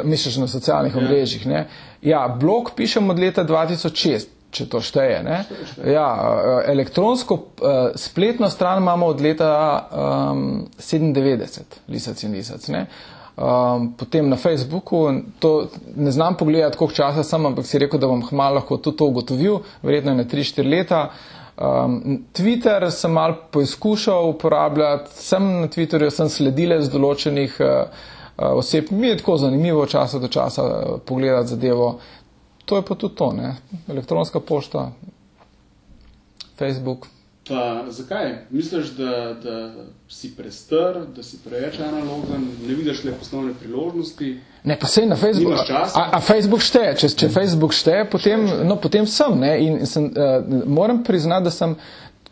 misliš na socialnih omrežjih, ne? Ja, blog pišem od leta 2006, če to šteje, ne? Ja, elektronsko spletno stran imamo od leta 97, Lisac in Lisac, ne? Potem na Facebooku, to ne znam pogledati, koliko časa sem, ampak si rekel, da bom malo lahko tudi to ugotovil, verjetno je na 3-4 leta. Twitter sem malo poizkušal uporabljati, sem na Twitterju, sem sledile z določenih oseb, mi je tako zanimivo časa do časa pogledati zadevo. To je pa tudi to, ne? Elektronska pošta, Facebook. Pa zakaj? Misliš, da si prestar, da si preveč analogen, ne vidiš le poslovne priložnosti? Ne, pa sej na Facebooku. Nimaš časa? A Facebook šteje. Če Facebook šteje, potem sem, ne? In moram priznati, da sem,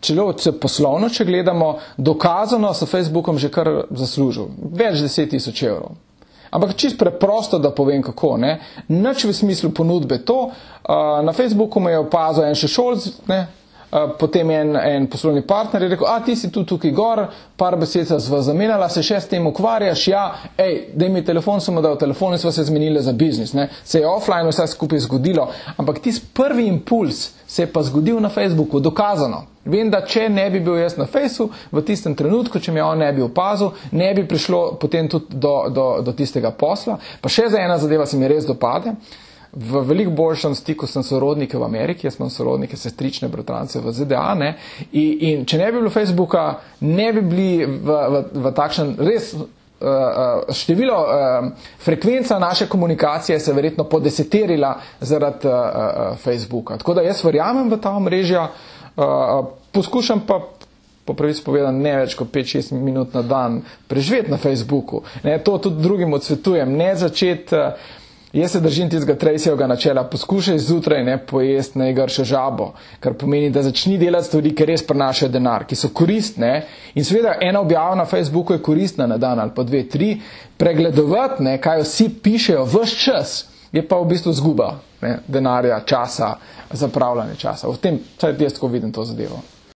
če poslovno, če gledamo, dokazano s Facebookom že kar zaslužil. Več 10.000 evrov. Ampak čist preprosto, da povem kako, ne? Nič v smislu ponudbe to. Na Facebooku me je opazil en še Šolc, ne? Potem en poslovni partner je rekel, ti si tukaj gor, par besed sva zamenjala, se še s tem ukvarjaš, ja, daj mi telefon, sem mu dal telefon in sva se zmenili za biznis, ne. Se je offline vse skupaj zgodilo, ampak tisti prvi impuls se je pa zgodil na Facebooku, dokazano. Vem, da če ne bi bil jaz na Facebooku, v tistem trenutku, če me on ne bi opazil, ne bi prišlo potem tudi do tistega posla. Pa še za ena zadeva se mi res dopade. V veliko boljšem stiku sem sorodnike v Ameriki, jaz imam sorodnike, sestrične bratrance v ZDA, ne, in če ne bi bilo Facebooka, ne bi bili v takšen res število, frekvenca naše komunikacije se verjetno podeseterila zaradi Facebooka. Tako da jaz verjamem v ta omrežja, poskušam pa po pravici povedano ne več kot 5-6 minut na dan preživeti na Facebooku. Ne, to tudi drugim odsvetujem, ne začeti. Jaz se držim tistega Tracyjevega načela, poskušaj zjutraj ne pojesti najgršo žabo, kar pomeni, da začni delati stvari, ki res prinašajo denar, ki so koristne. In seveda ena objava na Facebooku je koristna na dan ali pa 2-3, pregledovati, ne, kaj vsi pišejo ves čas, je pa v bistvu zguba, ne, denarja, časa, zapravljanje časa. V tem, vsaj jaz tako vidim to zadevo.